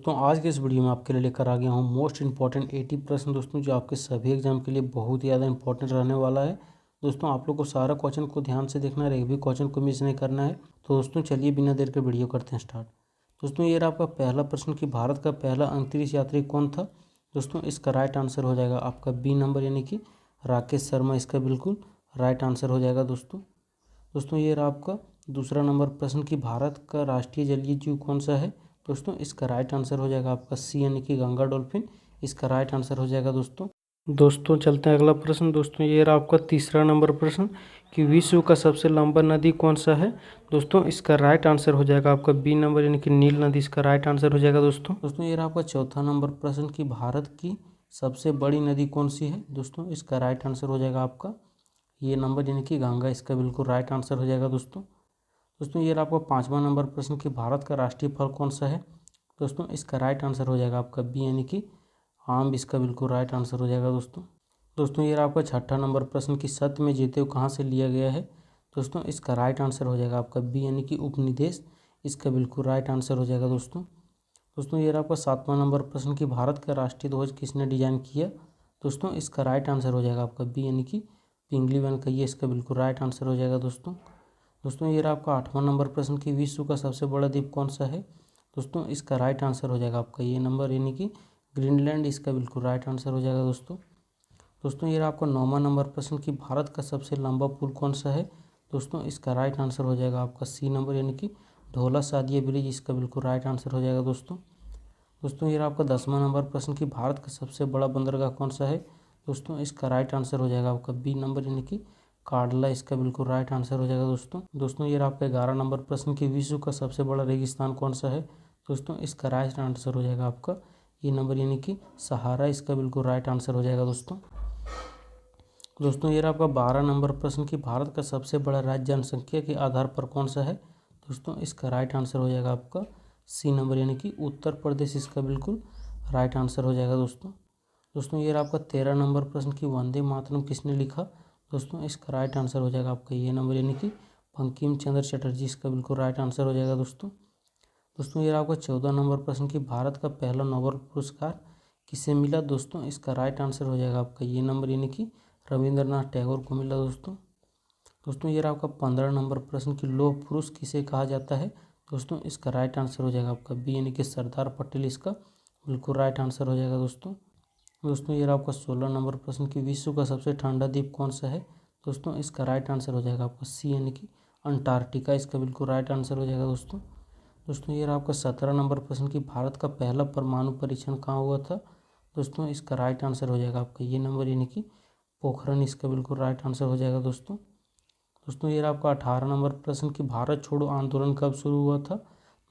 दोस्तों आज के इस वीडियो में आपके लिए लेकर आ गया हूँ मोस्ट इंपॉर्टेंट 80 प्रश्न दोस्तों, जो आपके सभी एग्जाम के लिए बहुत ही ज़्यादा इंपॉर्टेंट रहने वाला है। दोस्तों आप लोग को सारा क्वेश्चन को ध्यान से देखना है, एक भी क्वेश्चन को मिस नहीं करना है। तो दोस्तों चलिए बिना देर के वीडियो करते हैं स्टार्ट। दोस्तों ये रहा आपका पहला प्रश्न कि भारत का पहला अंतरिक्ष यात्री कौन था। दोस्तों इसका राइट आंसर हो जाएगा आपका बी नंबर, यानी कि राकेश शर्मा इसका बिल्कुल राइट आंसर हो जाएगा। दोस्तों ये रहा आपका दूसरा नंबर प्रश्न कि भारत का राष्ट्रीय जलीय जीव कौन सा है। दोस्तों इसका राइट आंसर हो जाएगा आपका सी, यानी कि गंगा डॉल्फिन इसका राइट आंसर हो जाएगा। दोस्तों चलते हैं अगला प्रश्न। दोस्तों ये रहा आपका तीसरा नंबर प्रश्न कि विश्व का सबसे लंबा नदी कौन सा है। दोस्तों इसका राइट आंसर हो जाएगा आपका बी नंबर, यानी कि नील नदी इसका राइट आंसर हो जाएगा। दोस्तों ये रहा आपका चौथा नंबर प्रश्न कि भारत की सबसे बड़ी नदी कौन सी है। दोस्तों इसका राइट आंसर हो जाएगा आपका ये नंबर, यानी कि गंगा इसका बिल्कुल राइट आंसर हो जाएगा। दोस्तों ये रहा आपका पांचवा नंबर प्रश्न कि भारत का राष्ट्रीय फल कौन सा है। दोस्तों इसका राइट आंसर हो जाएगा आपका बी, यानी कि आम इसका बिल्कुल राइट आंसर हो जाएगा। दोस्तों ये रहा आपका छठा नंबर प्रश्न कि सत्य में जीते हुए कहाँ से लिया गया है। दोस्तों इसका राइट आंसर हो जाएगा आपका बी, यानी कि उपनिदेश इसका बिल्कुल राइट आंसर हो जाएगा। दोस्तों ये रहा आपका सातवां नंबर प्रश्न कि भारत का राष्ट्रीय ध्वज किसने डिजाइन किया। दोस्तों इसका राइट आंसर हो जाएगा आपका बी, यानी कि पिंगली वेंकैया इसका बिल्कुल राइट आंसर हो जाएगा। दोस्तों ये रहा आपका आठवां नंबर प्रश्न कि विश्व का सबसे बड़ा द्वीप कौन सा है। दोस्तों इसका राइट आंसर हो जाएगा आपका ये नंबर, यानी कि ग्रीनलैंड इसका बिल्कुल राइट आंसर हो जाएगा। दोस्तों ये रहा आपका नौवां नंबर प्रश्न कि भारत का सबसे लंबा पुल कौन सा है। दोस्तों इसका राइट आंसर हो जाएगा आपका सी नंबर, यानी कि ढोला सादिया ब्रिज इसका बिल्कुल राइट आंसर हो जाएगा। दोस्तों ये रहा आपका 10वां नंबर प्रश्न कि भारत का सबसे बड़ा बंदरगाह कौन सा है। दोस्तों इसका राइट आंसर हो जाएगा आपका बी नंबर, यानी कि काडला इसका बिल्कुल राइट आंसर हो जाएगा। दोस्तों ये रहा आपका 11 नंबर प्रश्न कि विश्व का सबसे बड़ा रेगिस्तान कौन सा है। दोस्तों इसका राइट आंसर हो जाएगा आपका ये नंबर, यानी कि सहारा इसका बिल्कुल राइट आंसर हो जाएगा। दोस्तों ये रहा आपका 12 नंबर प्रश्न कि भारत का सबसे बड़ा राज्य जनसंख्या के आधार पर कौन सा है। दोस्तों इसका राइट आंसर हो जाएगा आपका सी नंबर, यानी कि उत्तर प्रदेश इसका बिल्कुल राइट आंसर हो जाएगा। दोस्तों ये रहा आपका 13 नंबर प्रश्न कि वंदे मातरम किसने लिखा। दोस्तों इसका राइट आंसर हो जाएगा आपका ये नंबर, यानी कि बंकिम चंद्र चटर्जी इसका बिल्कुल राइट आंसर हो जाएगा। दोस्तों ये रहा आपका 14 नंबर प्रश्न कि भारत का पहला नोबेल पुरस्कार किसे मिला। दोस्तों इसका राइट आंसर हो जाएगा आपका ये नंबर, यानी कि रविंद्रनाथ टैगोर को मिला। दोस्तों ये रहा आपका 15 नंबर प्रश्न कि लौह पुरुष किसे कहा जाता है। दोस्तों इसका राइट आंसर हो जाएगा आपका बी, यानी कि सरदार पटेल इसका बिल्कुल राइट आंसर हो जाएगा। दोस्तों ये रहा आपका 16 नंबर प्रश्न कि विश्व का सबसे ठंडा द्वीप कौन सा है। दोस्तों इसका राइट आंसर हो जाएगा आपका सी, यानी कि अंटार्कटिका इसका बिल्कुल राइट आंसर हो जाएगा। दोस्तों ये रहा आपका 17 नंबर प्रश्न कि भारत का पहला परमाणु परीक्षण कहाँ हुआ था। दोस्तों इसका राइट आंसर हो जाएगा आपका ये नंबर, यानी कि पोखरण इसका बिल्कुल राइट आंसर हो जाएगा। दोस्तों ये रहा आपका 18 नंबर प्रश्न कि भारत छोड़ो आंदोलन कब शुरू हुआ था।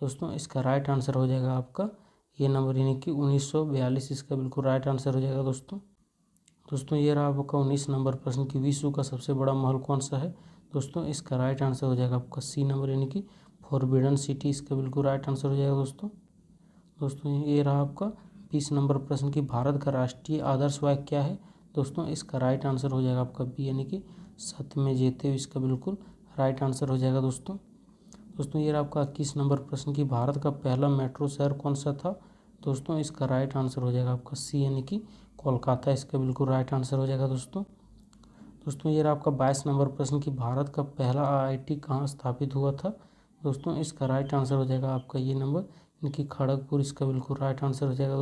दोस्तों इसका राइट आंसर हो जाएगा आपका ये नंबर, यानी कि 1942 इसका बिल्कुल राइट आंसर हो जाएगा। दोस्तों ये रहा आपका 19 नंबर प्रश्न कि विश्व का सबसे बड़ा महल कौन सा है। दोस्तों इसका राइट आंसर हो जाएगा आपका सी नंबर, यानी कि फॉरबिडन सिटी इसका बिल्कुल राइट आंसर हो जाएगा। दोस्तों ये रहा आपका 20 नंबर प्रश्न कि भारत का राष्ट्रीय आदर्श वाक्य क्या है। दोस्तों इसका राइट आंसर हो जाएगा आपका बी, यानी कि सत्य में जीते हुए इसका बिल्कुल राइट आंसर हो जाएगा। दोस्तों ये रहा आपका 21 नंबर प्रश्न कि भारत का पहला मेट्रो शहर कौन सा था। दोस्तों इसका राइट आंसर हो जाएगा आपका सी, यानी कि कोलकाता इसका बिल्कुल राइट आंसर हो जाएगा। दोस्तों ये रहा आपका 22 नंबर प्रश्न कि भारत का पहला आईआईटी कहाँ स्थापित हुआ था। दोस्तों इसका राइट आंसर हो जाएगा आपका ये नंबर, यानी कि खड़गपुर इसका बिल्कुल राइट आंसर हो जाएगा।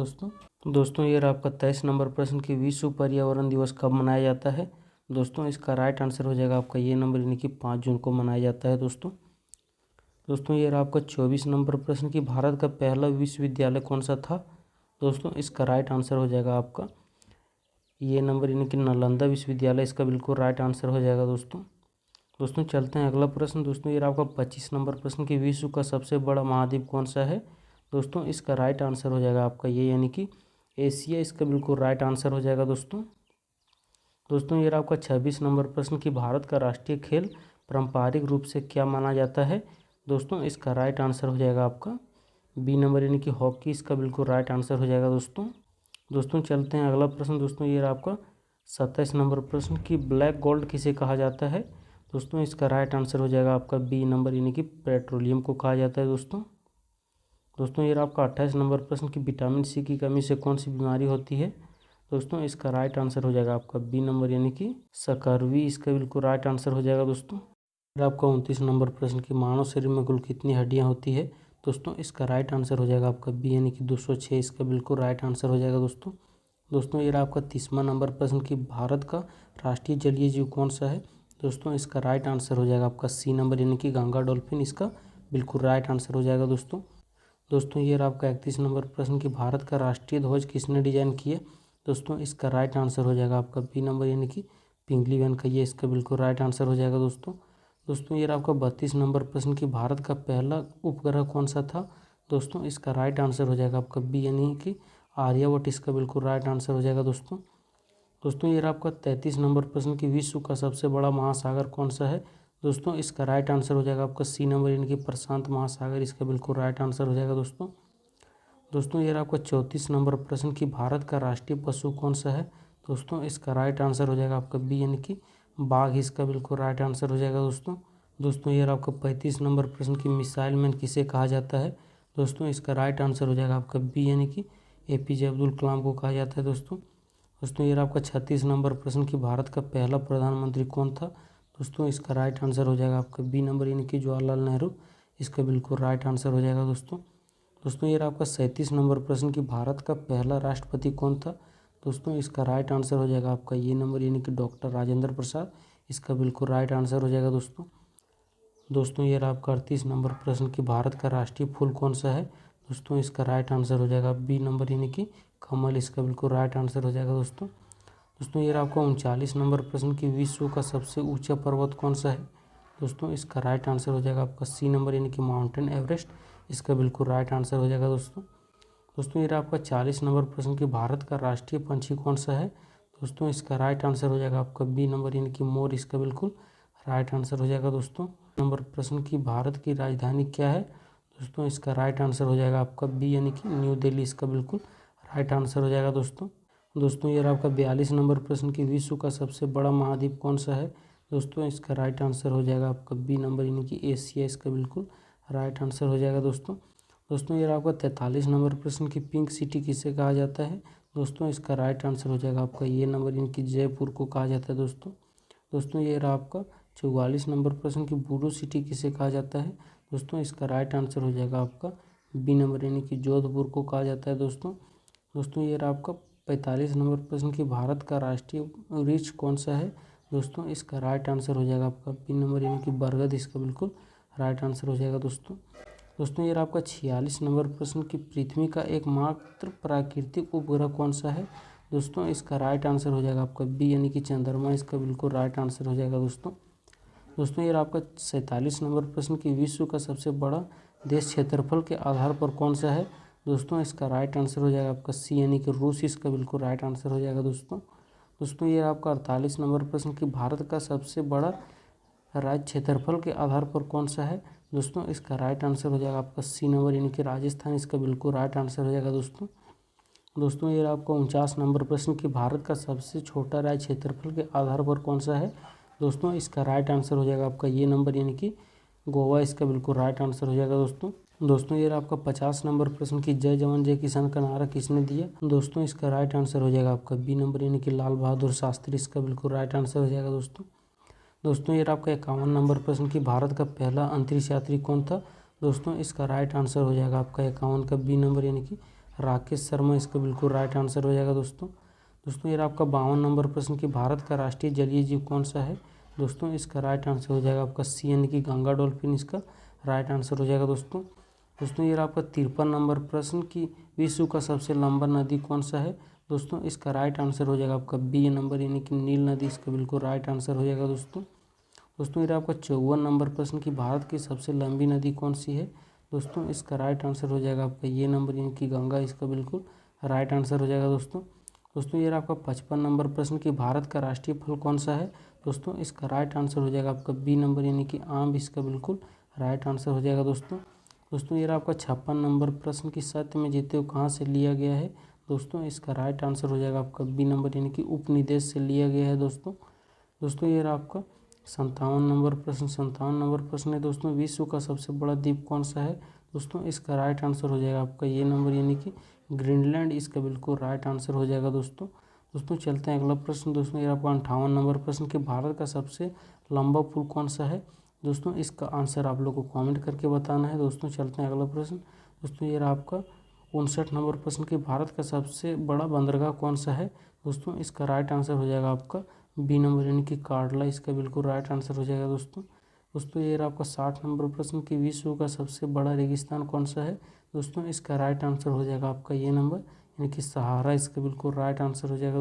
दोस्तों ये रहा आपका 23 नंबर प्रश्न कि विश्व पर्यावरण दिवस कब मनाया जाता है। दोस्तों इसका राइट आंसर हो जाएगा आपका ये नंबर, यानी कि 5 जून को मनाया जाता है। दोस्तों ये रहा आपका 24 नंबर प्रश्न कि भारत का पहला विश्वविद्यालय कौन सा था। दोस्तों इसका राइट आंसर हो जाएगा आपका ये नंबर, यानी कि नालंदा विश्वविद्यालय इसका बिल्कुल राइट आंसर हो जाएगा। दोस्तों चलते हैं अगला प्रश्न। दोस्तों ये रहा आपका 25 नंबर प्रश्न कि विश्व का सबसे बड़ा महाद्वीप कौन सा है। दोस्तों इसका राइट आंसर हो जाएगा आपका ये, यानी कि एशिया इसका बिल्कुल राइट आंसर हो जाएगा। दोस्तों ये रहा आपका 26 नंबर प्रश्न कि भारत का राष्ट्रीय खेल पारंपरिक रूप से क्या माना जाता है। दोस्तों इसका राइट आंसर हो जाएगा आपका बी नंबर, यानी कि हॉकी इसका बिल्कुल राइट आंसर हो जाएगा। दोस्तों चलते हैं अगला प्रश्न। दोस्तों ये रहा आपका 27 नंबर प्रश्न कि ब्लैक गोल्ड किसे कहा जाता है। दोस्तों इसका राइट आंसर हो जाएगा आपका बी नंबर, यानी कि पेट्रोलियम को कहा जाता है। दोस्तों ये रहा आपका 28 नंबर प्रश्न कि विटामिन सी की कमी से कौन सी बीमारी होती है। दोस्तों इसका राइट आंसर हो जाएगा आपका बी नंबर यानी कि स्कर्वी, इसका बिल्कुल राइट आंसर हो जाएगा दोस्तों। फिर आपका 29 नंबर प्रश्न कि मानव शरीर में कुल कितनी हड्डियां होती है। दोस्तों इसका राइट आंसर हो जाएगा आपका बी यानी कि 206, इसका बिल्कुल राइट आंसर हो जाएगा दोस्तों। दोस्तों ये रहा आपका 30वां नंबर प्रश्न कि भारत का राष्ट्रीय जलीय जीव कौन सा है। दोस्तों इसका राइट आंसर हो जाएगा आपका सी नंबर यानी कि गंगा डॉल्फिन, इसका बिल्कुल राइट आंसर हो जाएगा दोस्तों। दोस्तों ये रहा आपका 31 नंबर प्रश्न कि भारत का राष्ट्रीय ध्वज किसने डिजाइन किया। दोस्तों इसका राइट आंसर हो जाएगा आपका बी नंबर यानी कि पिंगली वेंकैया, इसका बिल्कुल राइट आंसर हो जाएगा दोस्तों। दोस्तों ये रहा आपका 32 नंबर प्रश्न कि भारत का पहला उपग्रह कौन सा था। दोस्तों इसका राइट आंसर हो जाएगा आपका बी यानी कि आर्यभट्ट, इसका बिल्कुल राइट आंसर हो जाएगा दोस्तों। दोस्तों ये रहा आपका 33 नंबर प्रश्न कि विश्व का सबसे बड़ा महासागर कौन सा है। दोस्तों इसका राइट आंसर हो जाएगा आपका सी नंबर यानी कि प्रशांत महासागर, इसका बिल्कुल राइट आंसर हो जाएगा दोस्तों। दोस्तों ये रहा आपका 34 नंबर प्रश्न कि भारत का राष्ट्रीय पशु कौन सा है। दोस्तों इसका राइट आंसर हो जाएगा आपका बी यानी कि बाघ, इसका बिल्कुल राइट आंसर हो जाएगा दोस्तों। दोस्तों ये रहा आपका 35 नंबर प्रश्न कि मिसाइल मैन किसे कहा जाता है। दोस्तों इसका राइट आंसर हो जाएगा आपका बी यानी कि APJ अब्दुल कलाम को कहा जाता है दोस्तों। दोस्तों ये रहा आपका 36 नंबर प्रश्न कि भारत का पहला प्रधानमंत्री कौन था। दोस्तों इसका राइट आंसर हो जाएगा आपका बी नंबर यानी कि जवाहरलाल नेहरू, इसका बिल्कुल राइट आंसर हो जाएगा दोस्तों। दोस्तों ये रहा आपका 37 नंबर प्रश्न कि भारत का पहला राष्ट्रपति कौन था। दोस्तों इसका राइट आंसर हो जाएगा आपका ये नंबर यानी कि डॉक्टर राजेंद्र प्रसाद, इसका बिल्कुल राइट आंसर हो जाएगा दोस्तों। दोस्तों ये रहा आपका 38 नंबर प्रश्न कि भारत का राष्ट्रीय फूल कौन सा है। दोस्तों इसका राइट आंसर हो जाएगा बी नंबर यानी कि कमल, इसका बिल्कुल राइट आंसर हो जाएगा दोस्तों। दोस्तों ये रहा आपका 39 नंबर प्रश्न कि विश्व का सबसे ऊंचा पर्वत कौन सा है। दोस्तों इसका राइट आंसर हो जाएगा आपका सी नंबर यानी कि माउंटेन एवरेस्ट, इसका बिल्कुल राइट आंसर हो जाएगा दोस्तों। दोस्तों ये रहा आपका 40 नंबर प्रश्न कि भारत का राष्ट्रीय पंछी कौन सा है। दोस्तों इसका राइट आंसर हो जाएगा आपका बी नंबर यानी कि मोर, इसका बिल्कुल राइट आंसर हो जाएगा दोस्तों। नंबर प्रश्न कि भारत की राजधानी क्या है। दोस्तों इसका राइट आंसर हो जाएगा आपका बी यानी कि न्यू दिल्ली, इसका बिल्कुल राइट आंसर हो जाएगा दोस्तों। दोस्तों ये रहा आपका 42 नंबर प्रश्न कि विश्व का सबसे बड़ा महाद्वीप कौन सा है। दोस्तों इसका राइट आंसर हो जाएगा आपका बी नंबर यानी कि एशिया, इसका बिल्कुल राइट आंसर हो जाएगा दोस्तों। दोस्तों ये रहा आपका 43 नंबर प्रश्न कि पिंक सिटी किसे कहा जाता है। दोस्तों इसका राइट आंसर हो जाएगा आपका ये नंबर यानी कि जयपुर को कहा जाता है दोस्तों। दोस्तों ये रहा आपका 44 नंबर प्रश्न कि ब्लू सिटी किसे कहा जाता है। दोस्तों इसका राइट आंसर हो जाएगा आपका बी नंबर यानी कि जोधपुर को कहा जाता है दोस्तों। दोस्तों ये रहा आपका 45 नंबर प्रश्न कि भारत का राष्ट्रीय वृक्ष कौन सा है। दोस्तों इसका राइट आंसर हो जाएगा आपका बी नंबर यानी कि बरगद, इसका बिल्कुल राइट आंसर हो जाएगा दोस्तों। दोस्तों ये रहा आपका 46 नंबर प्रश्न कि पृथ्वी का एकमात्र प्राकृतिक उपग्रह कौन सा है। दोस्तों इसका राइट आंसर हो जाएगा आपका बी यानी कि चंद्रमा, इसका बिल्कुल राइट आंसर हो जाएगा दोस्तों। दोस्तों ये रहा आपका 47 नंबर प्रश्न कि विश्व का सबसे बड़ा देश क्षेत्रफल के आधार पर कौन सा है। दोस्तों इसका राइट आंसर हो जाएगा आपका सी यानी कि रूस, इसका बिल्कुल राइट आंसर हो जाएगा दोस्तों। दोस्तों ये आपका 48 नंबर प्रश्न कि भारत का सबसे बड़ा राज्य क्षेत्रफल के आधार पर कौन सा है। दोस्तों इसका राइट आंसर हो जाएगा आपका सी नंबर यानी कि राजस्थान, इसका बिल्कुल राइट आंसर हो जाएगा दोस्तों। दोस्तों ये आपका 49 नंबर प्रश्न कि भारत का सबसे छोटा राज्य क्षेत्रफल के आधार पर कौन सा है। दोस्तों इसका राइट आंसर हो जाएगा आपका ये नंबर यानी कि गोवा, इसका बिल्कुल राइट आंसर हो जाएगा दोस्तों। दोस्तों ये आपका 50 नंबर प्रश्न कि जय जवान जय किसान का नारा किसने दिया। दोस्तों इसका राइट आंसर हो जाएगा आपका बी नंबर यानी कि लाल बहादुर शास्त्री, इसका बिल्कुल राइट आंसर हो जाएगा दोस्तों। दोस्तों ये आपका 51 नंबर प्रश्न कि भारत का पहला अंतरिक्ष यात्री कौन था। दोस्तों इसका राइट आंसर हो जाएगा आपका 51 का बी नंबर यानी कि राकेश शर्मा, इसका बिल्कुल राइट आंसर हो जाएगा दोस्तों। दोस्तों ये आपका 52 नंबर प्रश्न कि भारत का राष्ट्रीय जलीय जीव कौन सा है। दोस्तों इसका राइट आंसर हो जाएगा आपका सी यानी कि गंगा डॉल्फिन, इसका राइट आंसर हो जाएगा दोस्तों। दोस्तों ये आपका 53 नंबर प्रश्न कि विश्व का सबसे लंबा नदी कौन सा है। दोस्तों इसका राइट आंसर हो जाएगा आपका बी नंबर यानी कि नील नदी, इसका बिल्कुल राइट आंसर हो जाएगा दोस्तों। दोस्तों ये आपका 54 नंबर प्रश्न कि भारत की सबसे लंबी नदी कौन सी है। दोस्तों इसका राइट आंसर हो जाएगा आपका ये नंबर यानी कि गंगा, इसका बिल्कुल राइट आंसर हो जाएगा दोस्तों। दोस्तों ये आपका 55 नंबर प्रश्न कि भारत का राष्ट्रीय फल कौन सा है। दोस्तों इसका राइट आंसर हो जाएगा आपका बी नंबर यानी कि आम, इसका बिल्कुल राइट आंसर हो जाएगा दोस्तों। दोस्तों ये आपका 56 नंबर प्रश्न कि सत्य में जीते हो कहाँ से लिया गया है। दोस्तों इसका राइट आंसर हो जाएगा आपका बी नंबर यानी कि उपनिदेश से लिया गया है दोस्तों। दोस्तों ये आपका 57 नंबर प्रश्न है दोस्तों, विश्व का सबसे बड़ा द्वीप कौन सा है। दोस्तों इसका राइट आंसर हो जाएगा आपका ये नंबर यानी कि ग्रीनलैंड इसका बिल्कुल राइट आंसर हो जाएगा दोस्तों चलते हैं अगला प्रश्न। दोस्तों ये आपका 58 नंबर प्रश्न कि भारत का सबसे लंबा पुल कौन सा है। दोस्तों इसका आंसर आप लोग को कमेंट करके बताना है। दोस्तों चलते हैं अगला प्रश्न। दोस्तों ये आपका 59 नंबर प्रश्न कि भारत का सबसे बड़ा बंदरगाह कौन सा है। दोस्तों इसका राइट आंसर हो जाएगा आपका बी नंबर यानी कि काडला इसका बिल्कुल राइट आंसर हो जाएगा दोस्तों ये आपका 60 नंबर प्रश्न कि विश्व का सबसे बड़ा रेगिस्तान कौन सा है। दोस्तों इसका राइट आंसर हो जाएगा आपका ये नंबर यानी कि सहारा इसका बिल्कुल राइट आंसर हो जाएगा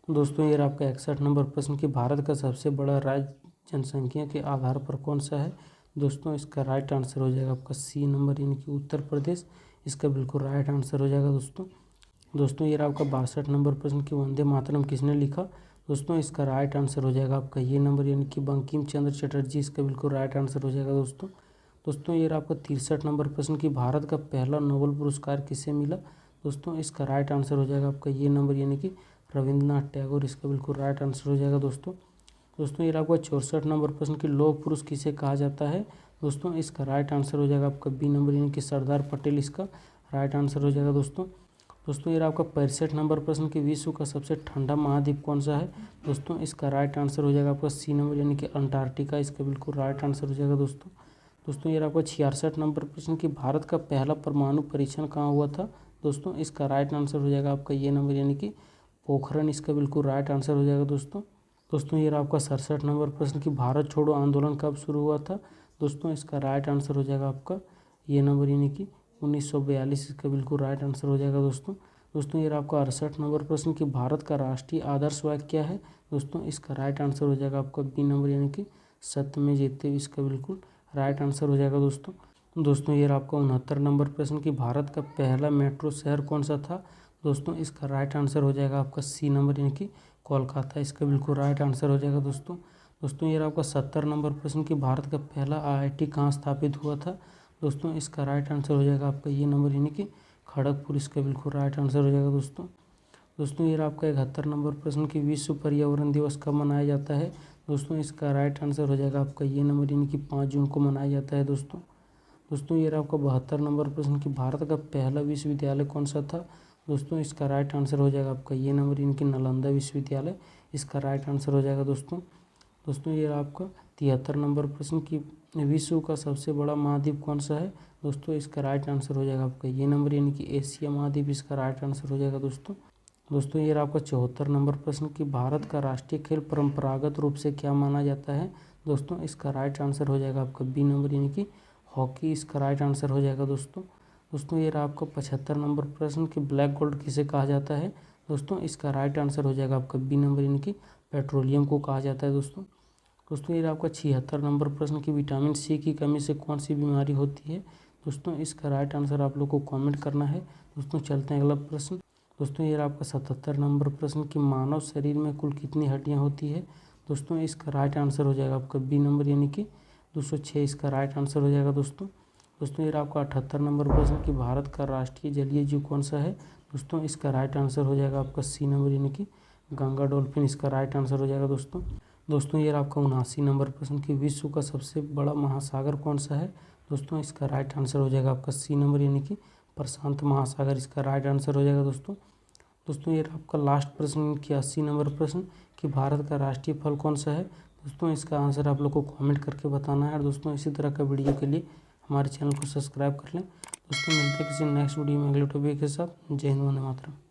दोस्तों ये आपका 61 नंबर प्रश्न कि भारत का सबसे बड़ा राज्य जनसंख्या के आधार पर कौन सा है। दोस्तों इसका राइट आंसर हो जाएगा आपका सी नंबर यानी कि उत्तर प्रदेश इसका बिल्कुल राइट आंसर हो जाएगा दोस्तों ये आपका 62 नंबर प्रश्न कि वंदे मातरम किसने लिखा। दोस्तों इसका राइट आंसर हो जाएगा आपका ये नंबर यानी कि बंकिम चंद्र चटर्जी इसका बिल्कुल राइट आंसर हो जाएगा दोस्तों ये आपका 63 नंबर प्रश्न कि भारत का पहला नोबेल पुरस्कार किसे मिला। दोस्तों इसका राइट आंसर हो जाएगा आपका ये नंबर यानी कि रविंद्रनाथ टैगोर इसका बिल्कुल राइट आंसर हो जाएगा दोस्तों ये आपका 64 नंबर प्रश्न कि लौह पुरुष किसे कहा जाता है। दोस्तों इसका राइट आंसर हो जाएगा आपका बी नंबर यानी कि सरदार पटेल इसका राइट आंसर हो जाएगा दोस्तों ये आपका 65 नंबर प्रश्न कि विश्व का सबसे ठंडा महाद्वीप कौन सा है। दोस्तों इसका राइट आंसर हो जाएगा आपका सी नंबर यानी कि अंटार्कटिका इसका बिल्कुल राइट आंसर हो जाएगा दोस्तों ये आपका 66 नंबर प्रश्न कि भारत का पहला परमाणु परीक्षण कहाँ हुआ था। दोस्तों इसका राइट आंसर हो जाएगा आपका ये नंबर यानी कि पोखरण इसका बिल्कुल राइट आंसर हो जाएगा दोस्तों ये आपका 67 नंबर प्रश्न कि भारत छोड़ो आंदोलन कब शुरू हुआ था। दोस्तों इसका राइट आंसर हो जाएगा आपका ये नंबर यानी कि 1942 इसका बिल्कुल राइट आंसर हो जाएगा दोस्तों ये आपका 68 नंबर प्रश्न कि भारत का राष्ट्रीय आदर्श वाक्य क्या है। दोस्तों इसका राइट आंसर हो जाएगा आपका बी नंबर यानी कि सत्य में जयते इसका बिल्कुल राइट आंसर हो जाएगा दोस्तों ये आपका 69 नंबर प्रश्न कि भारत का पहला मेट्रो शहर कौन सा था। दोस्तों इसका राइट आंसर हो जाएगा आपका सी नंबर यानी कि कोलकाता इसका बिल्कुल राइट आंसर हो जाएगा दोस्तों ये आपका 70 नंबर प्रश्न कि भारत का पहला IIT कहाँ स्थापित हुआ था। दोस्तों इसका राइट आंसर हो जाएगा आपका ये नंबर यानी कि खड़गपुर इसका बिल्कुल राइट आंसर हो जाएगा दोस्तों ये आपका 71 नंबर प्रश्न कि विश्व पर्यावरण दिवस कब मनाया जाता है। दोस्तों इसका राइट आंसर हो जाएगा आपका ये नंबर यानी कि 5 जून को मनाया जाता है दोस्तों ये आपका 72 नंबर प्रश्न कि भारत का पहला विश्वविद्यालय कौन सा था। दोस्तों इसका राइट आंसर हो जाएगा आपका ये नंबर यानी कि नालंदा विश्वविद्यालय इसका राइट आंसर हो जाएगा दोस्तों ये आपका 73 नंबर प्रश्न कि विश्व का सबसे बड़ा महाद्वीप कौन सा है। दोस्तों इसका राइट आंसर हो जाएगा आपका ये नंबर यानी कि एशिया महाद्वीप इसका राइट आंसर हो जाएगा दोस्तों ये आपका 74 नंबर प्रश्न कि भारत का राष्ट्रीय खेल परंपरागत रूप से क्या माना जाता है। दोस्तों इसका राइट आंसर हो जाएगा आपका बी नंबर यानी कि हॉकी इसका राइट आंसर हो जाएगा दोस्तों ये आपका 75 नंबर प्रश्न कि ब्लैक गोल्ड किसे कहा जाता है। दोस्तों इसका राइट आंसर हो जाएगा आपका बी नंबर यानी कि पेट्रोलियम को कहा जाता है दोस्तों ये आपका 76 नंबर प्रश्न कि विटामिन सी की कमी से कौन सी बीमारी होती है। दोस्तों इसका राइट आंसर आप लोग को कमेंट करना है। दोस्तों चलते हैं अगला प्रश्न। दोस्तों ये आपका 77 नंबर प्रश्न कि मानव शरीर में कुल कितनी हड्डियां होती है। दोस्तों इसका राइट आंसर हो जाएगा आपका बी नंबर यानी कि 206 इसका राइट आंसर हो जाएगा दोस्तों ये आपका 78 नंबर प्रश्न कि भारत का राष्ट्रीय जलीय जीव कौन सा है। दोस्तों इसका राइट आंसर हो जाएगा आपका सी नंबर यानी कि गंगा डॉल्फिन इसका राइट आंसर हो जाएगा दोस्तों ये आपका 79 नंबर प्रश्न कि विश्व का सबसे बड़ा महासागर कौन सा है। दोस्तों इसका राइट आंसर हो जाएगा आपका सी नंबर यानी कि प्रशांत महासागर इसका राइट आंसर हो जाएगा दोस्तों ये आपका लास्ट प्रश्न कि 80 नंबर प्रश्न कि भारत का राष्ट्रीय फल कौन सा है। दोस्तों इसका आंसर आप लोग को कमेंट करके बताना है। दोस्तों इसी तरह का वीडियो के लिए हमारे चैनल को सब्सक्राइब कर लें। दोस्तों मिलते हैं किसी नेक्स्ट वीडियो में अगले टॉपिक के साथ। जय हिंद वंदे मातरम।